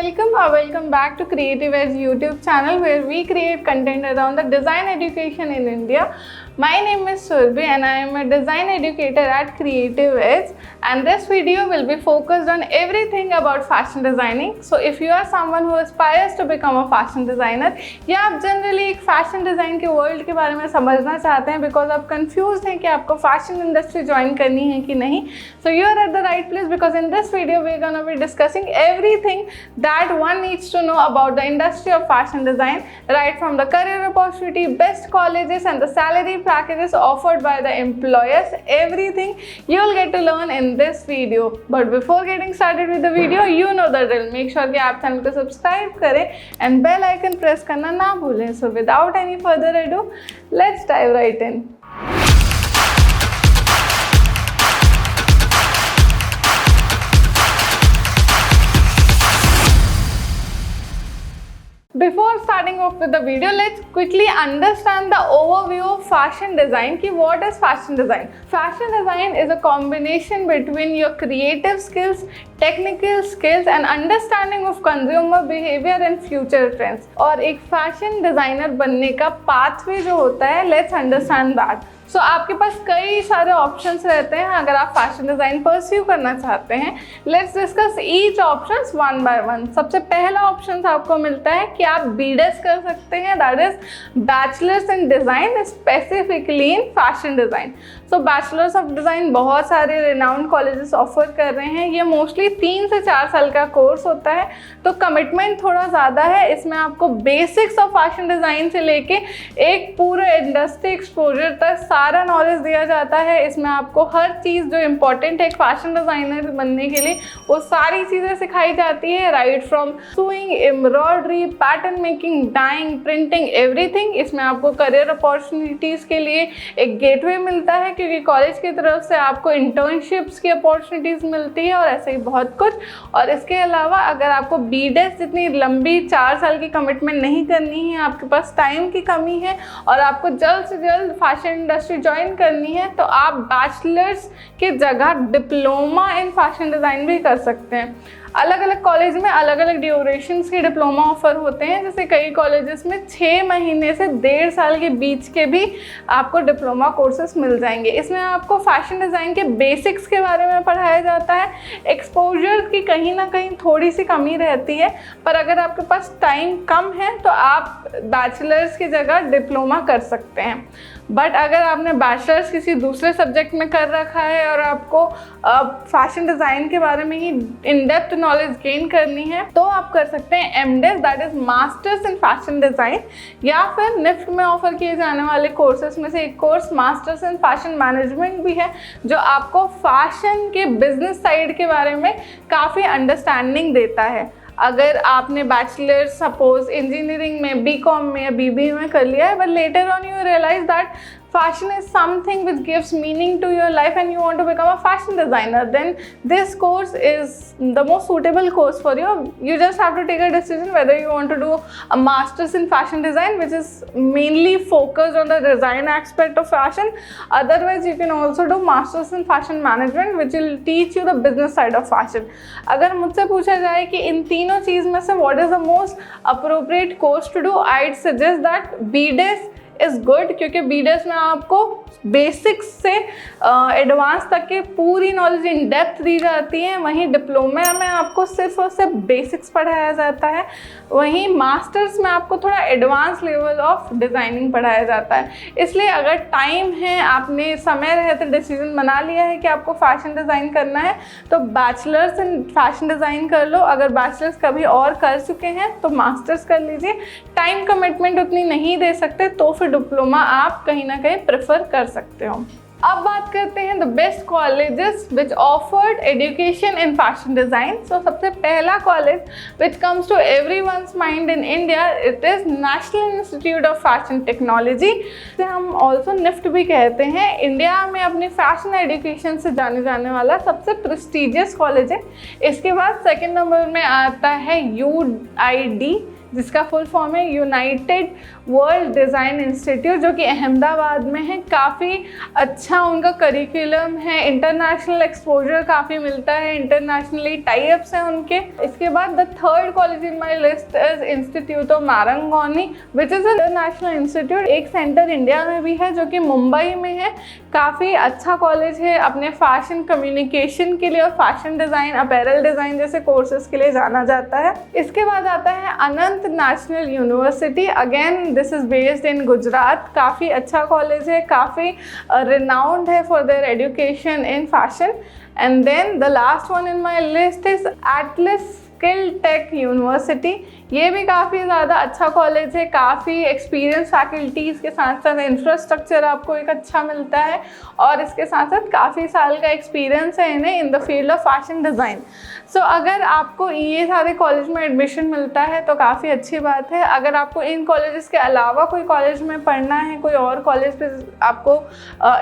welcome back to Creative Edge YouTube channel where we create content around the design education in India. My name is Surbhi and I am a design educator at Creative Edge, and this video will be focused on everything about fashion designing. So if you are someone who aspires to become a fashion designer या आप generally एक fashion design के world के बारे में समझना चाहते हैं बिकॉज आप कंफ्यूज हैं कि आपको फैशन इंडस्ट्री ज्वाइन करनी है कि नहीं, so you are at the right place because in this video we are gonna be discussing everything that one needs to know about the industry of fashion design, right from the career opportunity, best colleges and the salary packages offered by the employers. Everything you will get to learn in this video. But before getting started with the video, you know the drill. Make sure कि आप channel को subscribe करें and bell icon press करना ना भूलें. So without any further ado, let's dive right in. Before starting off with the video, let's quickly understand the overview of fashion design. Ki what is fashion design? Fashion design is a combination between your creative skills, technical skills and understanding of consumer behavior and future trends. और एक fashion designer बनने का pathway जो होता है, let's understand that. So आपके पास कई सारे ऑप्शंस रहते हैं अगर आप फैशन डिज़ाइन परस्यू करना चाहते हैं. Let's discuss each options one by one. सबसे पहला ऑप्शन आपको मिलता है कि आप बीडेस कर सकते हैं, that is bachelors in design specifically in fashion design. So bachelors of design बहुत सारे रिनाउंड कॉलेजेस ऑफर कर रहे हैं. ये मोस्टली 3 से 4 साल का कोर्स होता है, तो कमिटमेंट थोड़ा ज़्यादा है. इसमें आपको बेसिक्स ऑफ फैशन डिज़ाइन से लेके एक पूरे इंडस्ट्री एक्सपोजर तक सारा नॉलेज दिया जाता है. इसमें आपको हर चीज़ जो इम्पोर्टेंट है एक फैशन डिज़ाइनर बनने के लिए वो सारी चीज़ें सिखाई जाती है, right from sewing, embroidery, pattern making, dyeing, printing, everything. इसमें आपको करियर अपॉर्चुनिटीज़ के लिए एक गेटवे मिलता है क्योंकि कॉलेज की तरफ से आपको इंटर्नशिप्स की अपॉर्चुनिटीज़ मिलती है और ऐसे ही बहुत कुछ. और इसके अलावा अगर आपको बीडेस जितनी लंबी 4 साल की कमिटमेंट नहीं करनी है, आपके पास टाइम की कमी है और आपको जल्द से जल्द फैशन इंडस्ट्री ज्वाइन करनी है, तो आप बैचलर्स के जगह डिप्लोमा इन फैशन डिज़ाइन भी कर सकते हैं. अलग अलग कॉलेज में अलग अलग ड्यूरेशंस के डिप्लोमा ऑफर होते हैं. जैसे कई कॉलेजेस में 6 महीने से 1.5 साल के बीच के भी आपको डिप्लोमा कोर्सेज मिल जाएंगे. इसमें आपको फैशन डिज़ाइन के बेसिक्स के बारे में पढ़ाया जाता है. एक्सपोजर की कहीं ना कहीं थोड़ी सी कमी रहती है, पर अगर आपके पास टाइम कम है तो आप बैचलर्स की जगह डिप्लोमा कर सकते हैं. बट अगर आपने बैचलर्स किसी दूसरे सब्जेक्ट में कर रखा है और आपको फैशन डिज़ाइन के बारे में ही इन डेप्थ नॉलेज गेन करनी है, तो आप कर सकते हैं MDes, that is masters in fashion design, या फिर निफ्ट में ऑफर किए जाने वाले कोर्सेज में से एक course masters in fashion management भी है, जो आपको फैशन के बिजनेस साइड के बारे में काफ़ी अंडरस्टैंडिंग देता है. अगर आपने बैचलर सपोज इंजीनियरिंग में, बीकॉम में या बीबीए में कर लिया है, but later on you realise that fashion is something which gives meaning to your life and you want to become a fashion designer, then this course is the most suitable course for you. You just have to take a decision whether you want to do a master's in fashion design, which is mainly focused on the design aspect of fashion. Otherwise you can also do master's in fashion management, which will teach you the business side of fashion. अगर मुझसे पूछा जाए कि इन तीनों चीज़ में से what is the most appropriate course to do, I'd suggest that BDES is good, क्योंकि BDes में आपको बेसिक्स से एडवांस तक के पूरी नॉलेज इन डेप्थ दी जाती है. वहीं डिप्लोमा में आपको सिर्फ और सिर्फ बेसिक्स पढ़ाया जाता है. वहीं मास्टर्स में आपको थोड़ा एडवांस लेवल ऑफ डिज़ाइनिंग पढ़ाया जाता है. इसलिए अगर टाइम है, आपने समय रहते डिसीजन बना लिया है कि आपको फैशन डिज़ाइन करना है, तो बैचलर्स इन फैशन डिज़ाइन कर लो. अगर बैचलर्स कभी और कर चुके हैं तो मास्टर्स कर लीजिए. टाइम कमिटमेंट उतनी नहीं दे सकते तो फिर डिप्लोमा आप कहीं ना कहीं प्रेफर कर सकते हो. अब बात करते हैं the best colleges which offered education in fashion design. So सबसे पहला college which comes to everyone's mind in India, it is national institute of fashion technology, जिसे हम ऑल्सो निफ्ट भी कहते हैं. इंडिया में अपनी फैशन एजुकेशन से जाने जाने वाला सबसे प्रेस्टिजियस कॉलेज है. इसके बाद सेकेंड नंबर में आता है UID, जिसका फुल फॉर्म है यूनाइटेड वर्ल्ड डिज़ाइन इंस्टीट्यूट जो कि अहमदाबाद में है। काफ़ी अच्छा उनका करिकुलम है, इंटरनेशनल एक्सपोजर काफ़ी मिलता है, इंटरनेशनली टाइप्स हैं उनके। इसके बाद the third college in my list is institute of Marangoni which is international institute. एक सेंटर इंडिया में भी है जो कि मुंबई में है। काफ़ी अच्छा कॉलेज है, अपने फैशन कम्युनिकेशन के लिए और फैशन डिज़ाइन, अपैरल डिज़ाइन जैसे कोर्सेज के लिए जाना जाता है। इसके बाद आता है Anant national university. Again this is based in Gujarat. काफ़ी अच्छा कॉलेज है, काफ़ी रिनाउंड है for their education in fashion. And then the last one in my list is Atlas skill tech university. ये भी काफ़ी ज़्यादा अच्छा कॉलेज है, काफ़ी एक्सपीरियंस फैकल्टीज़ के साथ साथ इंफ्रास्ट्रक्चर आपको एक अच्छा मिलता है और इसके साथ साथ काफ़ी साल का एक्सपीरियंस है इन्हें in the field of fashion design. So अगर आपको ये सारे कॉलेज में एडमिशन मिलता है तो काफ़ी अच्छी बात है। अगर आपको इन कॉलेजेस के अलावा कोई कॉलेज में पढ़ना है, कोई और कॉलेज पे आपको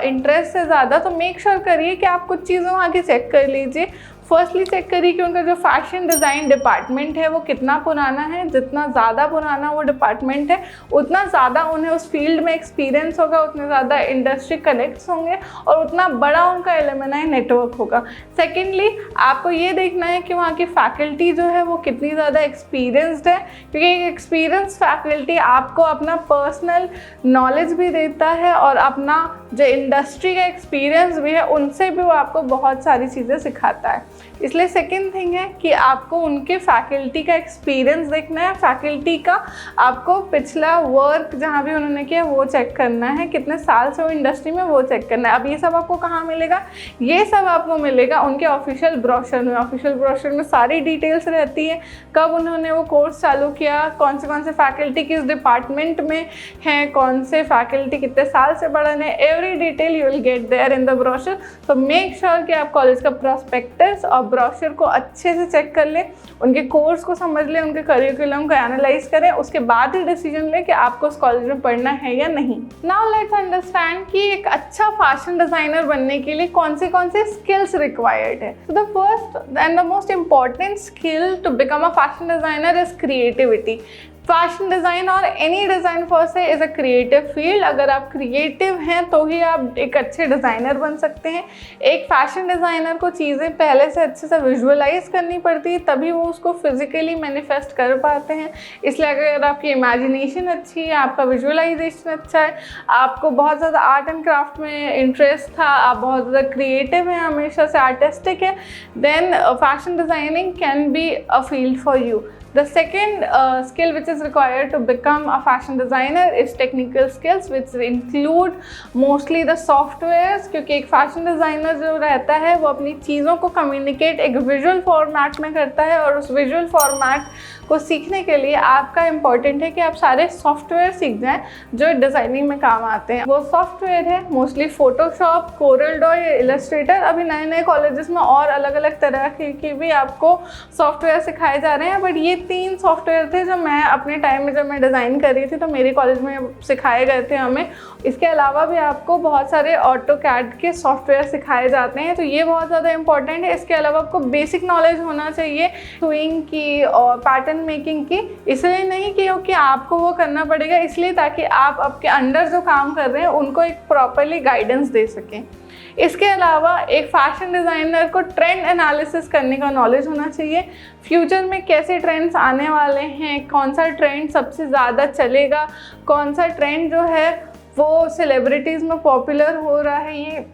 इंटरेस्ट है ज़्यादा, तो मेक श्योर करिए कि आप कुछ चीज़ों आगे चेक कर लीजिए। फर्स्टली चेक करिए कि उनका जो फैशन डिज़ाइन डिपार्टमेंट है वो कितना पुराना है। जितना ज़्यादा पुराना वो डिपार्टमेंट है उतना ज़्यादा उन्हें उस फील्ड में एक्सपीरियंस होगा, उतने ज़्यादा इंडस्ट्री कनेक्ट्स होंगे और उतना बड़ा उनका एलुमनाई नेटवर्क होगा। सेकेंडली आपको ये देखना है कि वहाँ की फैकल्टी जो है वो कितनी ज़्यादा एक्सपीरियंसड है, क्योंकि एक एक्सपीरियंस फैकल्टी आपको अपना पर्सनल नॉलेज भी देता है और अपना जो इंडस्ट्री का एक्सपीरियंस भी है उनसे भी वो आपको बहुत सारी चीज़ें सिखाता है। इसलिए सेकेंड थिंग है कि आपको उनके फैकल्टी का एक्सपीरियंस देखना है, फैकल्टी का आपको पिछला वर्क जहाँ भी उन्होंने किया वो चेक करना है, कितने साल से वो इंडस्ट्री में वो चेक करना है। अब ये सब आपको कहाँ मिलेगा? ये सब आपको मिलेगा उनके ऑफिशियल ब्रोशर में। ऑफिशियल ब्रोशर में सारी डिटेल्स रहती है, कब उन्होंने वो कोर्स चालू किया, कौन से फैकल्टी किस डिपार्टमेंट में हैं, कौन से फैकल्टी कितने साल से पढ़ रहे हैं, every detail you will get there in the brochure. तो मेक श्योर कि आप कॉलेज का प्रोस्पेक्टस और ब्रोशर को अच्छे से चेक कर लें, उनके कोर्स को समझ लें, उनके करिकुलम को एनालाइज करें, उसके बाद ही डिसीजन लें कि आपको उस कॉलेज में पढ़ना है या नहीं। नाउ लेट्स अंडरस्टैंड कि एक अच्छा फैशन डिज़ाइनर बनने के लिए कौन से स्किल्स रिक्वायर्ड है। The first and the most important skill to become a fashion designer is creativity. Fashion design और any design per se is a creative field. अगर आप क्रिएटिव हैं तो ही आप एक अच्छे डिज़ाइनर बन सकते हैं। एक फैशन डिज़ाइनर को चीज़ें पहले से अच्छे से विजुअलाइज करनी पड़ती है, तभी वो उसको फिजिकली मैनिफेस्ट कर पाते हैं। इसलिए अगर आपकी इमेजिनेशन अच्छी है, आपका विजुअलाइजेशन अच्छा है, आपको बहुत ज़्यादा आर्ट एंड क्राफ्ट में इंटरेस्ट था, आप बहुत ज़्यादा क्रिएटिव हैं, हमेशा से आर्टिस्टिक है, then fashion designing can be a field for you. The second skill which is required to become a fashion designer is technical skills, which include mostly the softwares, क्योंकि एक फैशन डिज़ाइनर जो रहता है वो अपनी चीज़ों को कम्युनिकेट एक विजुअल फॉर्मेट में करता है और उस विजुअल फॉर्मेट को सीखने के लिए आपका इम्पॉर्टेंट है कि आप सारे सॉफ्टवेयर सीख जाएं जो डिज़ाइनिंग में काम आते हैं। वो सॉफ्टवेयर है मोस्टली फोटोशॉप, कोरल ड्रॉ या इलस्ट्रेटर। अभी नए नए कॉलेजेस में और अलग अलग तरह की भी आपको सॉफ्टवेयर सिखाए जा रहे हैं, बट ये 3 सॉफ्टवेयर थे जो मैं अपने टाइम में जब मैं डिज़ाइन कर रही थी तो मेरे कॉलेज में सिखाए गए थे हमें। इसके अलावा भी आपको बहुत सारे ऑटोकैड के सॉफ्टवेयर सिखाए जाते हैं, तो ये बहुत ज़्यादा इंपॉर्टेंट है। इसके अलावा आपको बेसिक नॉलेज होना चाहिए स्विंग की और पैटर्न मेकिंग की। इसलिए नहीं कि आपको वो करना पड़ेगा, इसलिए ताकि आप आपके अंडर जो काम कर रहे हैं उनको एक प्रॉपरली गाइडेंस दे सकें। इसके अलावा एक फैशन डिज़ाइनर को ट्रेंड एनालिसिस करने का नॉलेज होना चाहिए। फ्यूचर में कैसे ट्रेंड्स आने वाले हैं, कौन सा ट्रेंड सबसे ज़्यादा चलेगा, कौन सा ट्रेंड जो है वो सेलिब्रिटीज़ में पॉपुलर हो रहा है, ये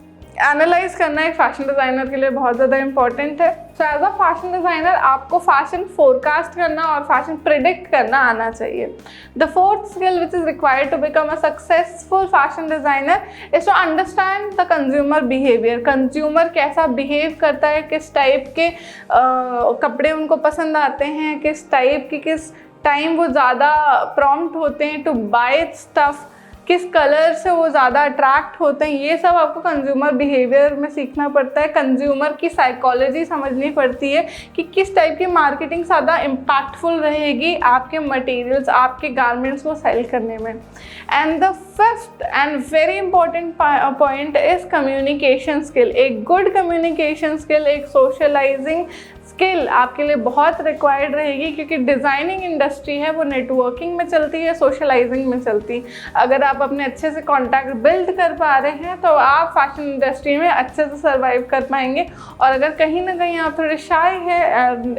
एनालाइज करना एक फैशन डिज़ाइनर के लिए बहुत ज़्यादा इंपॉर्टेंट है। So as a fashion designer आपको फैशन फोरकास्ट करना और फैशन प्रिडिक्ट करना आना चाहिए। The fourth skill which is required to become a successful fashion designer is to understand the consumer behaviour. Consumer कैसा बिहेव करता है, किस टाइप के कपड़े उनको पसंद आते हैं, किस टाइप की किस टाइम वो ज़्यादा प्रॉम्प्ट होते हैं टू बाय स्टफ़, किस कलर से वो ज़्यादा अट्रैक्ट होते हैं, ये सब आपको कंज्यूमर बिहेवियर में सीखना पड़ता है। कंज्यूमर की साइकोलॉजी समझनी पड़ती है कि किस टाइप की मार्केटिंग ज़्यादा इम्पैक्टफुल रहेगी आपके मटेरियल्स, आपके गारमेंट्स को सेल करने में। And the first and very important point is communication skill. एक गुड कम्युनिकेशन स्किल, एक सोशलाइजिंग स्किल आपके लिए बहुत रिक्वायर्ड रहेगी, क्योंकि डिज़ाइनिंग इंडस्ट्री है वो नेटवर्किंग में चलती है, सोशलाइजिंग में चलती है। अगर आप अपने अच्छे से कॉन्टैक्ट बिल्ड कर पा रहे हैं तो आप फैशन इंडस्ट्री में अच्छे से सर्वाइव कर पाएंगे। और अगर कहीं ना कहीं आप थोड़े शाय है,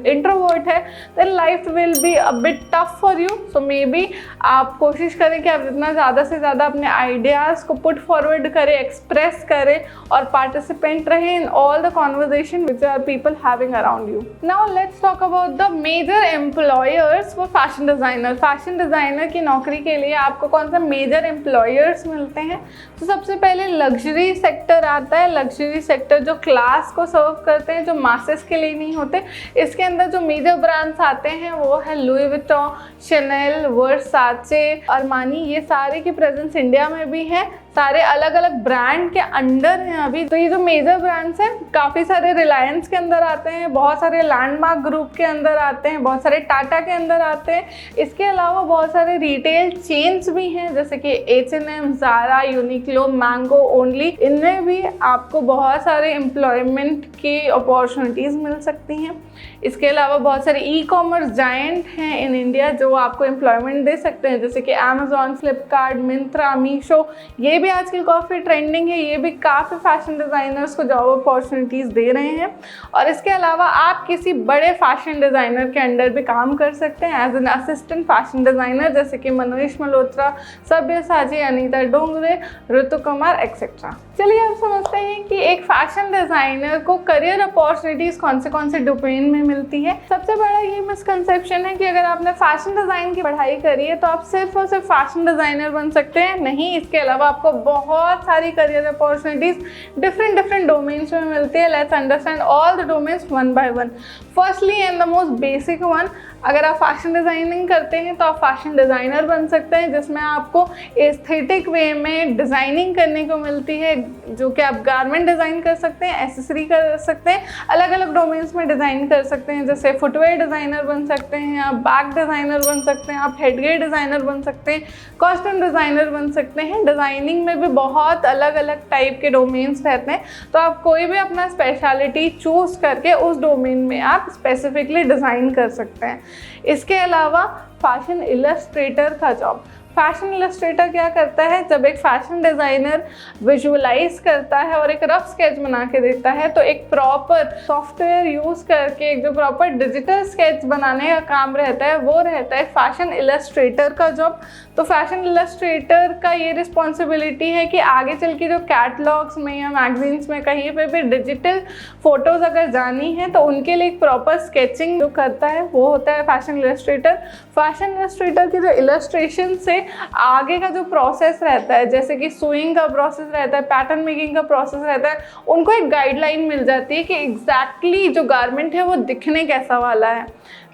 इंट्रोवर्ट है, then life will be a bit tough for you. So maybe आप कोशिश करें कि आप जितना ज़्यादा से ज़्यादा अपने आइडियाज़ को पुट फॉरवर्ड करें, एक्सप्रेस करें और पार्टिसिपेंट रहे in all the conversation which are people having around you. Now let's talk about the major employers for fashion designer. Fashion designer की नौकरी के लिए आपको कौन सा मेजर एम्प्लॉयर्स मिलते हैं? तो सबसे पहले लग्जरी सेक्टर आता है। लग्जरी सेक्टर जो क्लास को सर्व करते हैं, जो मासेस के लिए नहीं होते। इसके अंदर जो मेजर ब्रांड्स आते हैं वो है लुई विटॉन, शनेल, वर्साचे, अरमानी, ये सारे की प्रेजेंस इंडिया में भी है। सारे अलग अलग ब्रांड के अंडर हैं अभी। तो ये जो मेजर ब्रांड्स हैं काफ़ी सारे रिलायंस के अंदर आते हैं, बहुत सारे लैंडमार्क ग्रुप के अंदर आते हैं, बहुत सारे टाटा के अंदर आते हैं। इसके अलावा बहुत सारे रिटेल चेन्स भी हैं जैसे कि H&M, Zaara, Uniqlo, mango only. इनमें भी आपको बहुत सारे एम्प्लॉयमेंट की अपॉर्चुनिटीज़ मिल सकती हैं। इसके अलावा बहुत सारे ई-कॉमर्स जायंट हैं इन इंडिया जो आपको एम्प्लॉयमेंट दे सकते हैं, जैसे कि अमेजॉन, फ्लिपकार्ट, मिंत्रा, मीशो। ये भी आजकल काफ़ी ट्रेंडिंग है, ये भी काफ़ी फैशन डिज़ाइनर्स को जॉब अपॉर्चुनिटीज़ दे रहे हैं। और इसके अलावा आप किसी बड़े फैशन डिज़ाइनर के अंडर भी काम कर सकते हैं as an assistant fashion designer, जैसे कि मनोज मल्होत्रा, सब्यसाची, अनीता डोंगरे, ऋतु कुमार एक्सेट्रा। चलिए अब समझते हैं कि एक फैशन डिज़ाइनर को करियर अपॉर्चुनिटीज़ कौन से डोमेन में मिलती है। सबसे बड़ा ये मिसकंसेप्शन है कि अगर आपने फैशन डिज़ाइन की पढ़ाई करी है तो आप सिर्फ और सिर्फ फैशन डिज़ाइनर बन सकते हैं। नहीं, इसके अलावा आपको बहुत सारी करियर अपॉर्चुनिटीज़ डिफरेंट डोमेन्स में मिलती है। Let's understand all the domains one by one. Firstly and the most basic one, अगर आप फैशन डिज़ाइनिंग करते हैं तो आप फैशन डिज़ाइनर बन सकते हैं, जिसमें आपको एस्थेटिक वे में डिज़ाइनिंग करने को मिलती है, जो कि आप गारमेंट डिज़ाइन कर सकते हैं, एसेसरी कर सकते हैं, अलग अलग डोमेन्स में डिज़ाइन कर सकते हैं। जैसे फुटवेयर डिज़ाइनर बन सकते हैं, आप बैग डिज़ाइनर बन सकते हैं, आप हेडगेयर डिज़ाइनर बन सकते हैं, कॉस्ट्यूम डिज़ाइनर बन सकते हैं। डिज़ाइनिंग में भी बहुत अलग अलग टाइप के डोमेन्स रहते हैं, तो आप कोई भी अपना स्पेशलिटी चूज़ करके उस डोमेन में आप स्पेसिफिकली डिज़ाइन कर सकते हैं। इसके अलावा फैशन इलस्ट्रेटर का जॉब। फैशन इलस्ट्रेटर क्या करता है? जब एक फैशन डिज़ाइनर विजुअलाइज करता है और एक रफ स्केच बना के देता है, तो एक प्रॉपर सॉफ्टवेयर यूज़ करके एक जो प्रॉपर डिजिटल स्केच बनाने का काम रहता है वो रहता है फैशन इलस्ट्रेटर का जॉब। तो फैशन इलस्ट्रेटर का ये रिस्पॉन्सिबिलिटी है कि आगे चल के जो कैटलॉग्स में या मैगजीन्स में कहीं पे भी डिजिटल फ़ोटोज़ अगर जानी है तो उनके लिए एक प्रॉपर स्केचिंग जो करता है वो होता है फैशन इलस्ट्रेटर। फैशन इलस्ट्रेटर की जो इलस्ट्रेशन से आगे का जो प्रोसेस रहता है, जैसे कि सुइंग का प्रोसेस रहता है, पैटर्न मेकिंग का प्रोसेस रहता है, उनको एक गाइडलाइन मिल जाती है कि एग्जैक्टली जो गारमेंट है वो दिखने कैसा वाला है।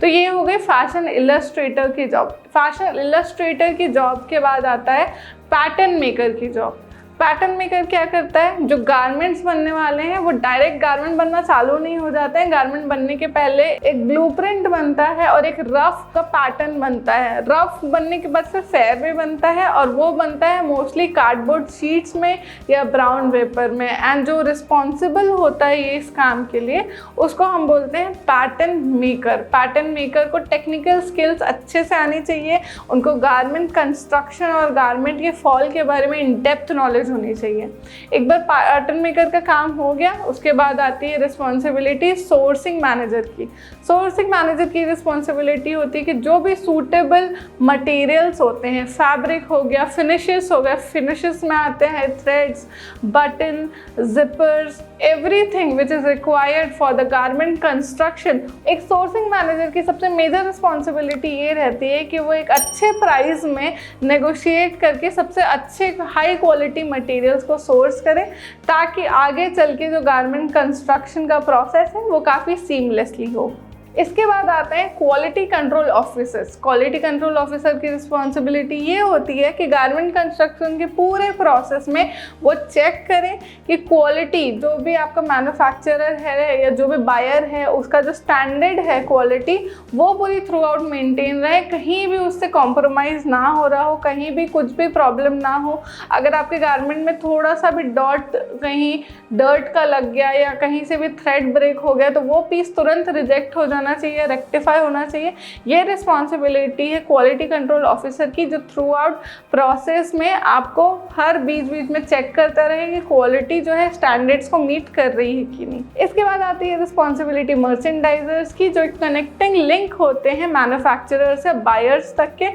तो ये हो गई फैशन इलस्ट्रेटर की जॉब। फैशन इलस्ट्रेटर की जॉब के बाद आता है पैटर्न मेकर की जॉब। पैटर्न मेकर क्या करता है? जो गारमेंट्स बनने वाले हैं वो डायरेक्ट गारमेंट बनना चालू नहीं हो जाते हैं। गारमेंट बनने के पहले एक ब्लूप्रिंट बनता है और एक रफ का पैटर्न बनता है। रफ बनने के बाद फिर फेयर भी बनता है और वो बनता है मोस्टली कार्डबोर्ड शीट्स में या ब्राउन पेपर में। एंड जो रिस्पॉन्सिबल होता है ये इस काम के लिए उसको हम बोलते हैं पैटर्न मेकर। पैटर्न मेकर को टेक्निकल स्किल्स अच्छे से आनी चाहिए, उनको गारमेंट कंस्ट्रक्शन और गारमेंट के फॉल के बारे में इन डेप्थ नॉलेज होनी चाहिए। एक बार पैटर्न मेकर का काम हो गया, उसके बाद आती है रिस्पॉन्सिबिलिटी सोर्सिंग मैनेजर की। सोर्सिंग मैनेजर की रिस्पॉन्सिबिलिटी होती है कि जो भी सूटेबल मटेरियल्स होते हैं, फैब्रिक हो गया, फिनिशेस हो गया, फिनिशेस में आते हैं threads, button, zippers, everything which is required for the garment construction. एक सोर्सिंग मैनेजर की सबसे मेजर रिस्पॉन्सिबिलिटी ये रहती है कि वो एक अच्छे प्राइस में नेगोशिएट करके सबसे अच्छे हाई क्वालिटी मटेरियल्स को सोर्स करें, ताकि आगे चल के जो गारमेंट कंस्ट्रक्शन का प्रोसेस है वो काफ़ी सीमलेसली हो। इसके बाद आते हैं quality control officers. Quality control officer की रिस्पॉन्सिबिलिटी ये होती है कि गारमेंट कंस्ट्रक्शन के पूरे प्रोसेस में वो चेक करें कि क्वालिटी, जो भी आपका मैन्युफैक्चरर है या जो भी बायर है, उसका जो स्टैंडर्ड है क्वालिटी, वो पूरी थ्रू आउट मेंटेन रहे, कहीं भी उससे कॉम्प्रोमाइज़ ना हो रहा हो, कहीं भी कुछ भी प्रॉब्लम ना हो। अगर आपके गारमेंट में थोड़ा सा भी डॉट, कहीं डर्ट का लग गया या कहीं से भी थ्रेड ब्रेक हो गया, तो वो पीस तुरंत रिजेक्ट हो जाना चाहिए, रेक्टिफाई होना चाहिए। ये रिस्पॉन्सिबिलिटी है क्वालिटी कंट्रोल ऑफिसर की, जो थ्रू आउट प्रोसेस में आपको हर बीच बीच में चेक करता रहे कि क्वालिटी जो है स्टैंडर्ड्स को मीट कर रही है कि नहीं। इसके बाद आती है रिस्पॉन्सिबिलिटी मर्चेंडाइजर्स की, जो कनेक्टिंग लिंक होते हैं मैन्युफैक्चरर से बायर्स तक के।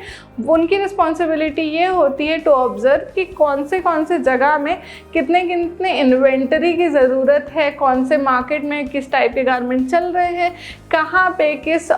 उनकी रिस्पॉन्सिबिलिटी ये होती है टू ऑब्जर्व कि कौन से जगह में कितने कितने इन्वेंटरी की ज़रूरत है, कौन से मार्केट में किस टाइप के गारमेंट चल रहे हैं, कहाँ पे किस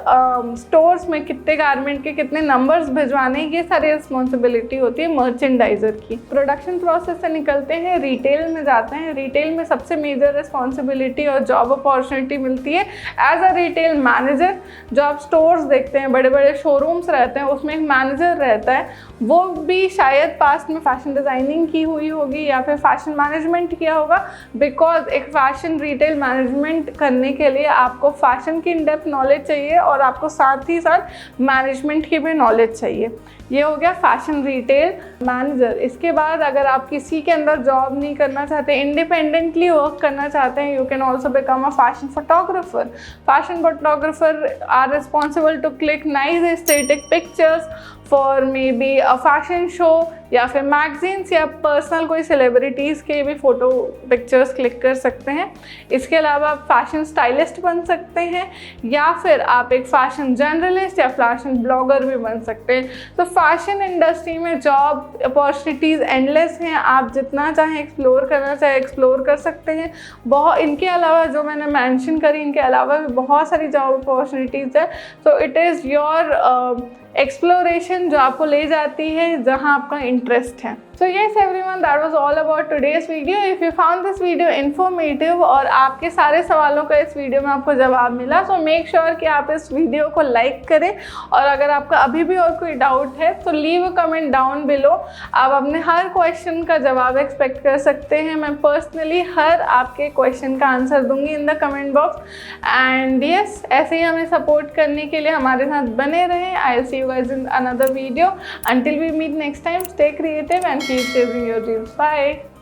स्टोर्स में कितने गारमेंट के कितने नंबर्स भिजवाने, ये सारी रिस्पॉन्सिबिलिटी होती है मर्चेंडाइजर की। प्रोडक्शन प्रोसेस से निकलते हैं, रिटेल में जाते हैं। रिटेल में सबसे मेजर रिस्पॉन्सिबिलिटी और जॉब अपॉर्चुनिटी मिलती है एज अ रिटेल मैनेजर। जो आप स्टोर्स देखते हैं, बड़े बड़े शोरूम्स रहते हैं, उसमें एक मैनेजर रहता है, वो भी शायद पास्ट में फैशन डिज़ाइनिंग की हुई होगी या फिर फैशन मैनेजमेंट किया होगा, बिकॉज एक फैशन रिटेल मैनेजमेंट करने के लिए आपको फैशन की इन डेप्थ नॉलेज चाहिए और आपको साथ ही साथ मैनेजमेंट की भी नॉलेज चाहिए। ये हो गया फैशन रिटेल मैनेजर। इसके बाद अगर आप किसी के अंदर जॉब नहीं करना चाहते, इंडिपेंडेंटली वर्क करना चाहते हैं, you can also become a fashion photographer. Fashion photographer are responsible to click nice aesthetic pictures for maybe a fashion show या फिर मैगजीन्स या पर्सनल कोई सेलिब्रिटीज़ के भी फ़ोटो पिक्चर्स क्लिक कर सकते हैं। इसके अलावा आप फैशन स्टाइलिस्ट बन सकते हैं या फिर आप एक फ़ैशन जर्नलिस्ट या फैशन ब्लॉगर भी बन सकते हैं। तो फैशन इंडस्ट्री में जॉब अपॉर्चुनिटीज़ एंडलेस हैं, आप जितना चाहें एक्सप्लोर करना चाहें एक्सप्लोर कर सकते हैं। बहुत इनके अलावा जो मैंने मेंशन करी, इनके अलावा भी बहुत सारी जॉब अपॉर्चुनिटीज़ है। So it is your exploration जो आपको ले जाती है जहां आपका इंटरेस्ट है। So yes everyone, that was all about today's video. If you found this video informative और आपके सारे सवालों का इस वीडियो में आपको जवाब मिला, so make sure कि आप इस वीडियो को लाइक करें। और अगर आपका अभी भी और कोई डाउट है तो leave a comment down below. आप अपने हर क्वेश्चन का जवाब एक्सपेक्ट कर सकते हैं। मैं पर्सनली हर आपके क्वेश्चन का आंसर दूंगी in the comment box. And yes, ऐसे ही हमें सपोर्ट करने के लिए हमारे साथ बने रहें। I will see you guys in another video. Until we meet next time, stay creative and keep chasing your dreams. Bye.